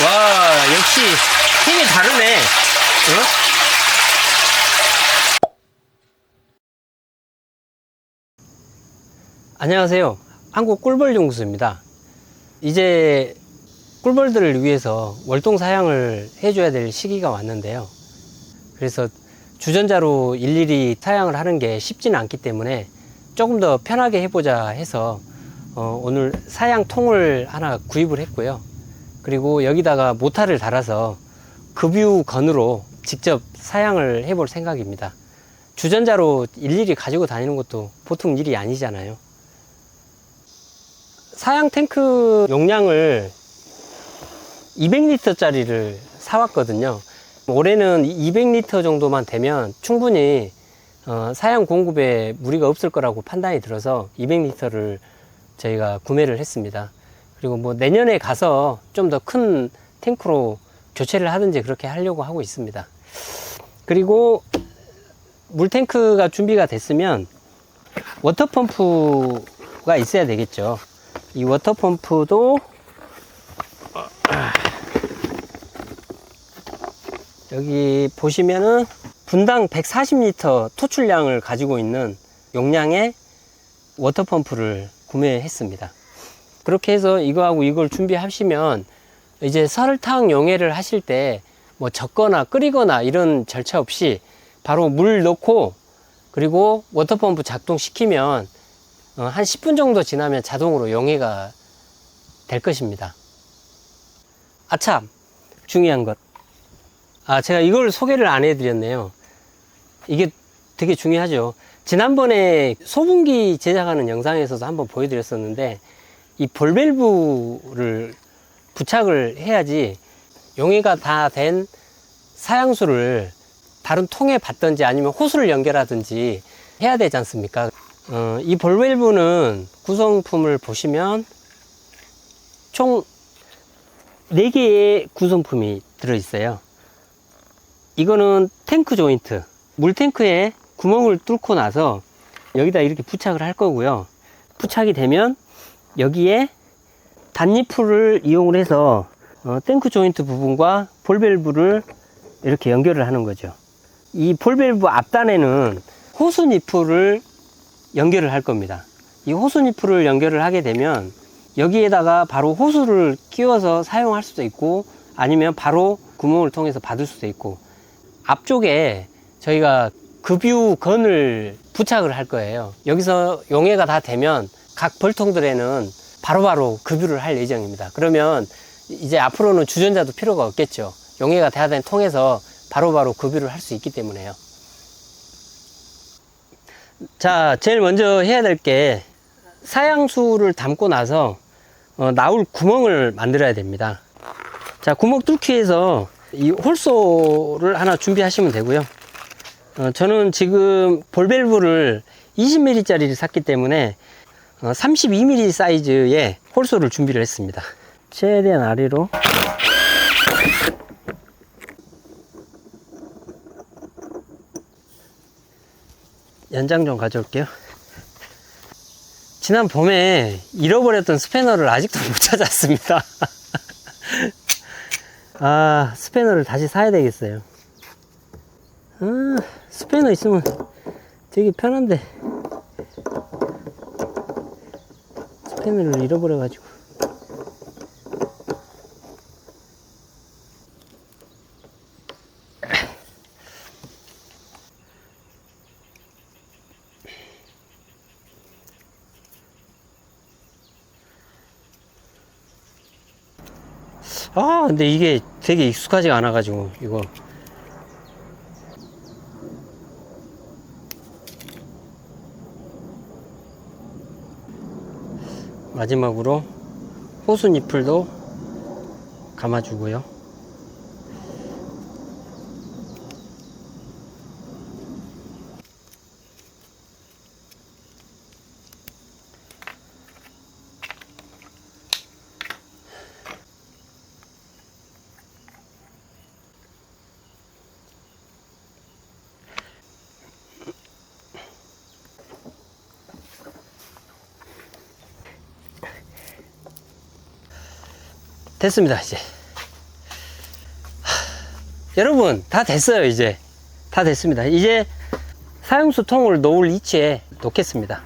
와, 역시 힘이 다르네. 어? 안녕하세요. 한국 꿀벌 연구소입니다. 이제 꿀벌들을 위해서 월동 사양을 해줘야 될 시기가 왔는데요. 그래서 주전자로 일일이 사양을 하는 게 쉽지는 않기 때문에 조금 더 편하게 해보자 해서 오늘 사양통을 하나 구입을 했고요. 그리고 여기다가 모타를 달아서 급유 건으로 직접 사양을 해볼 생각입니다. 주전자로 일일이 가지고 다니는 것도 보통 일이 아니잖아요. 사양 탱크 용량을 200리터 짜리를 사왔거든요. 올해는 200리터 정도만 되면 충분히 사양 공급에 무리가 없을 거라고 판단이 들어서 200리터를 저희가 구매를 했습니다. 그리고 뭐 내년에 가서 좀 더 큰 탱크로 교체를 하든지 그렇게 하려고 하고 있습니다. 그리고 물탱크가 준비가 됐으면 워터펌프가 있어야 되겠죠. 이 워터펌프도 여기 보시면은 분당 140리터 토출량을 가지고 있는 용량의 워터펌프를 구매했습니다. 그렇게 해서 이거하고 이걸 준비하시면 이제 설탕 용해를 하실 때 뭐 젓거나 끓이거나 이런 절차 없이 바로 물 넣고 그리고 워터펌프 작동시키면 한 10분 정도 지나면 자동으로 용해가 될 것입니다. 아참, 중요한 것. 제가 이걸 소개를 안 해드렸네요. 이게 되게 중요하죠. 지난번에 소분기 제작하는 영상에서도 한번 보여드렸었는데 이 볼밸브를 부착을 해야지 용해가 다 된 사양수를 다른 통에 받든지 아니면 호스를 연결하든지 해야 되지 않습니까? 이 볼밸브는 구성품을 보시면 총 4개의 구성품이 들어있어요. 이거는 탱크 조인트, 물탱크에 구멍을 뚫고 나서 여기다 이렇게 부착을 할 거고요. 부착이 되면 여기에 단니풀을 이용을 해서 탱크 조인트 부분과 볼밸브를 이렇게 연결을 하는 거죠. 이 볼밸브 앞단에는 호수 니풀을 연결을 할 겁니다. 이 호수 니풀을 연결을 하게 되면 여기에다가 바로 호수를 끼워서 사용할 수도 있고 아니면 바로 구멍을 통해서 받을 수도 있고 앞쪽에 저희가 급유건을 부착을 할 거예요. 여기서 용해가 다 되면 각 벌통들에는 바로바로 급유를 할 예정입니다. 그러면 이제 앞으로는 주전자도 필요가 없겠죠. 용해가 돼야 되는 통에서 바로바로 급유를 할 수 있기 때문에요. 자, 제일 먼저 해야 될 게 사양수를 담고 나서 나올 구멍을 만들어야 됩니다. 자, 구멍 뚫기 위해서 이 홀소를 하나 준비하시면 되고요. 저는 지금 볼밸브를 20mm 짜리를 샀기 때문에 32mm 사이즈의 홀소를 준비를 했습니다. 최대한 아래로 연장 좀 가져올게요. 지난 봄에 잃어버렸던 스패너를 아직도 못 찾았습니다. 스패너를 다시 사야 되겠어요. 스패너 있으면 되게 편한데 스패너를 잃어버려 가지고. 근데 이게 되게 익숙하지가 않아 가지고 이거 마지막으로 호수 니플도 감아주고요. 됐습니다. 이제 여러분, 다 됐어요. 이제 다 됐습니다. 이제 사용수 통을 놓을 위치에 놓겠습니다.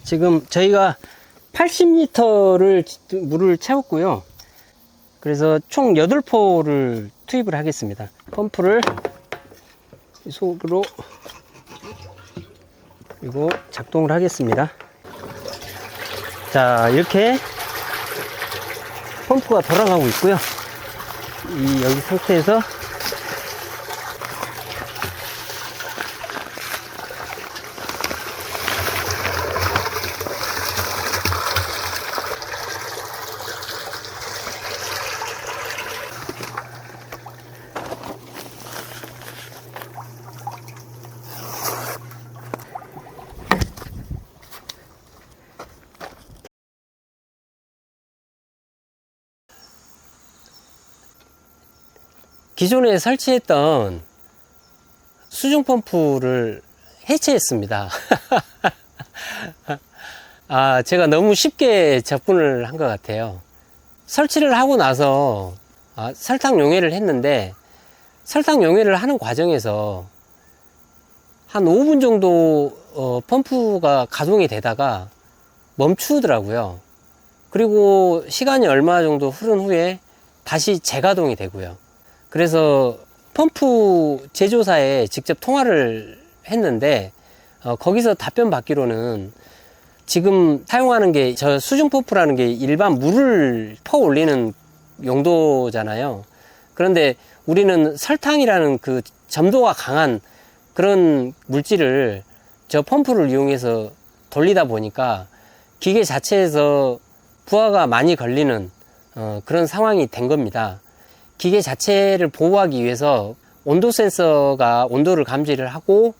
지금 저희가 80리터를 물을 채웠고요. 그래서 총 8포를 투입을 하겠습니다. 펌프를 속으로 그리고 작동을 하겠습니다. 자, 이렇게 펌프가 돌아가고 있고요. 여기 상태에서 기존에 설치했던 수중 펌프를 해체했습니다. 제가 너무 쉽게 접근을 한 것 같아요. 설치를 하고 나서 설탕 용해를 했는데, 설탕 용해를 하는 과정에서 한 5분 정도 펌프가 가동이 되다가 멈추더라고요. 그리고 시간이 얼마 정도 흐른 후에 다시 재가동이 되고요. 그래서 펌프 제조사에 직접 통화를 했는데 거기서 답변 받기로는 지금 사용하는 게 저 수중 펌프라는 게 일반 물을 퍼 올리는 용도잖아요. 그런데 우리는 설탕이라는 그 점도가 강한 그런 물질을 저 펌프를 이용해서 돌리다 보니까 기계 자체에서 부하가 많이 걸리는 그런 상황이 된 겁니다. 기계 자체를 보호하기 위해서 온도 센서가 온도를 감지를 하고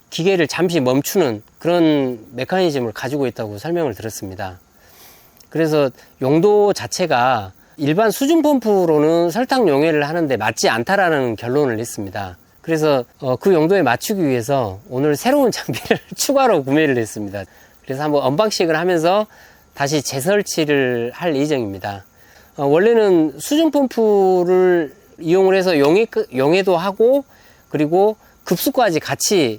기계를 잠시 멈추는 그런 메커니즘을 가지고 있다고 설명을 들었습니다. 그래서 용도 자체가 일반 수중 펌프로는 설탕 용해를 하는데 맞지 않다라는 결론을 냈습니다. 그래서 그 용도에 맞추기 위해서 오늘 새로운 장비를 추가로 구매를 했습니다. 그래서 한번 언박싱을 하면서 다시 재설치를 할 예정입니다. 원래는 수중 펌프를 이용을 해서 용해도 하고 그리고 급수까지 같이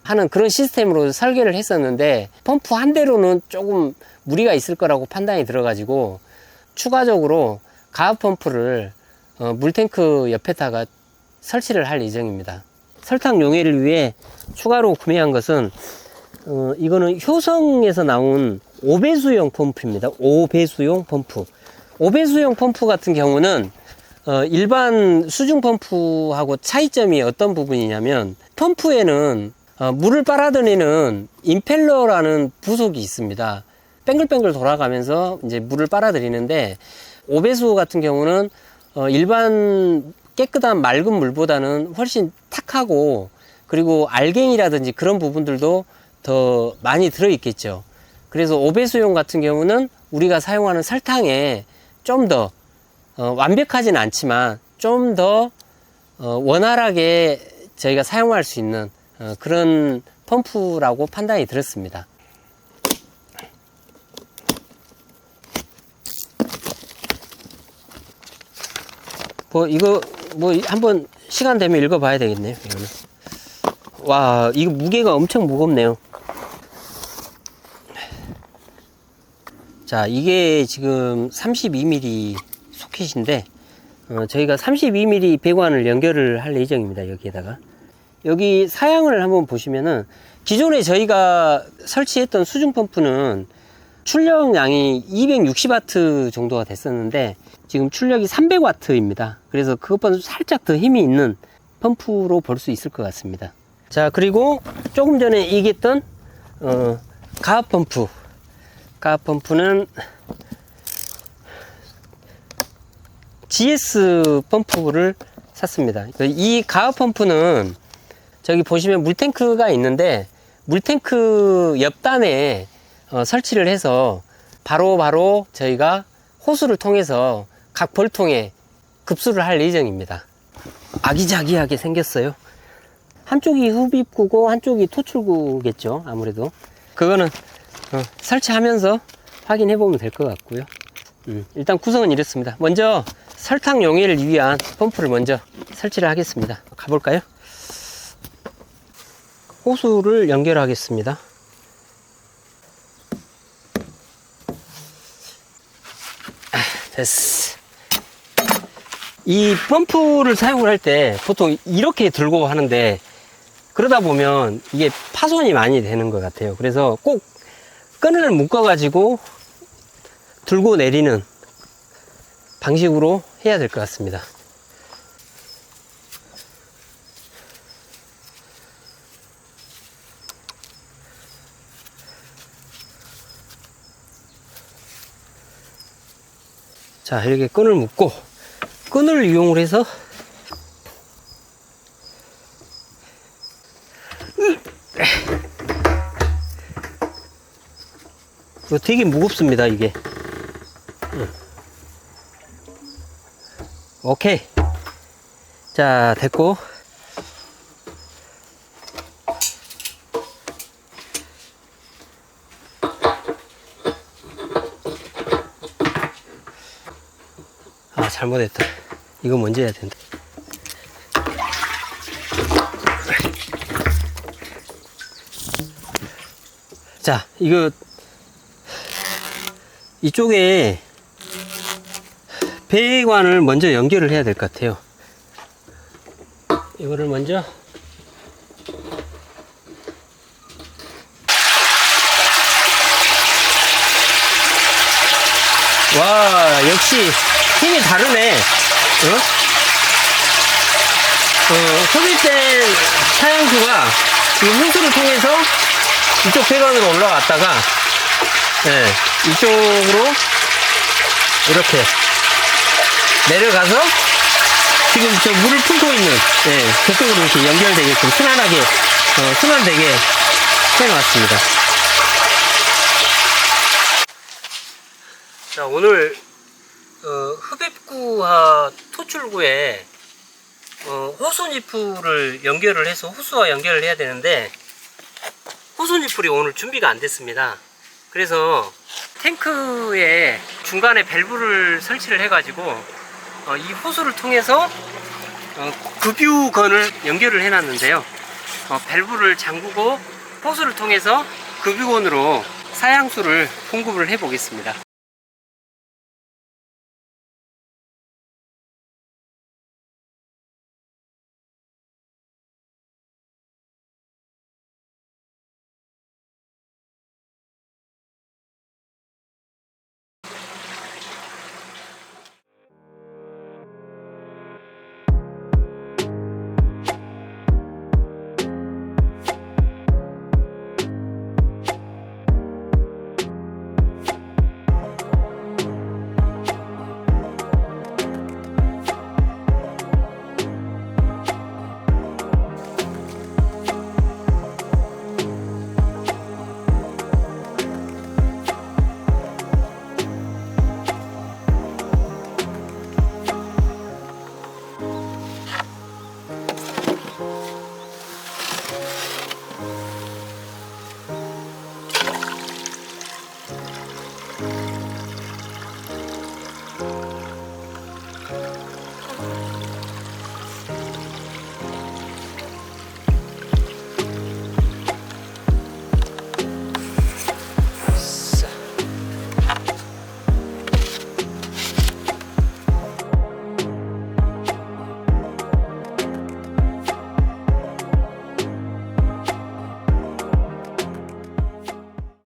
하는 그런 시스템으로 설계를 했었는데, 펌프 한 대로는 조금 무리가 있을 거라고 판단이 들어가지고 추가적으로 가압 펌프를 물탱크 옆에다가 설치를 할 예정입니다. 설탕 용해를 위해 추가로 구매한 것은 이거는 효성에서 나온 5배수용 펌프입니다. 5배수용 펌프. 5배수용 펌프 같은 경우는 일반 수중 펌프하고 차이점이 어떤 부분이냐면, 펌프에는 물을 빨아들이는 임펠러라는 부속이 있습니다. 뱅글뱅글 돌아가면서 이제 물을 빨아들이는데, 5배수 같은 경우는 일반 깨끗한 맑은 물보다는 훨씬 탁하고, 그리고 알갱이라든지 그런 부분들도 더 많이 들어있겠죠. 그래서 5배수용 같은 경우는 우리가 사용하는 설탕에 좀 더 완벽하진 않지만 좀 더 원활하게 저희가 사용할 수 있는 그런 펌프라고 판단이 들었습니다. 이거 한번 시간 되면 읽어봐야 되겠네요. 이거는. 와, 이거 무게가 엄청 무겁네요. 자, 이게 지금 32mm 소켓인데 저희가 32mm 배관을 연결을 할 예정입니다. 여기에다가. 여기 사양을 한번 보시면은, 기존에 저희가 설치했던 수중 펌프는 출력량이 260W 정도가 됐었는데 지금 출력이 300W입니다. 그래서 그것보다 살짝 더 힘이 있는 펌프로 볼 수 있을 것 같습니다. 자, 그리고 조금 전에 얘기했던 가압 펌프. 가압 펌프는 GS 펌프를 샀습니다. 이 가압 펌프는 저기 보시면 물탱크가 있는데, 물탱크 옆단에 설치를 해서 바로 저희가 호수를 통해서 각 벌통에 급수를 할 예정입니다. 아기자기하게 생겼어요. 한쪽이 흡입구고 한쪽이 토출구겠죠. 아무래도 그거는 설치하면서 확인해 보면 될 것 같고요. 일단 구성은 이렇습니다. 먼저 설탕 용해를 위한 펌프를 먼저 설치를 하겠습니다. 가볼까요? 호수를 연결하겠습니다. 됐어. 이 펌프를 사용을 할 때 보통 이렇게 들고 하는데 그러다 보면 이게 파손이 많이 되는 것 같아요. 그래서 꼭 끈을 묶어 가지고 들고 내리는 방식으로 해야 될 것 같습니다. 자, 이렇게 끈을 묶고 끈을 이용을 해서 이거 되게 무겁습니다, 이게. 오케이. 자, 됐고. 아, 잘못했다. 이거 먼저 해야 된다. 자, 이거 이쪽에 배관을 먼저 연결을 해야 될 것 같아요. 이거를 먼저 와, 역시 힘이 다르네. 흡입된 사양수가 이 호수를 통해서 이쪽 배관으로 올라왔다가 이쪽으로 이렇게 내려가서 지금 저 물을 품고 있는 그쪽으로 이렇게 연결되게끔 순환하게 순환되게 해놨습니다. 자, 오늘 흡입구와 토출구에 호수니프를 연결을 해서 호수와 연결을 해야 되는데 호수니플이 오늘 준비가 안 됐습니다. 그래서 탱크에 중간에 밸브를 설치를 해가지고 이 호수를 통해서 급유건을 연결을 해놨는데요. 밸브를 잠그고 호수를 통해서 급유건으로 사양수를 공급을 해 보겠습니다.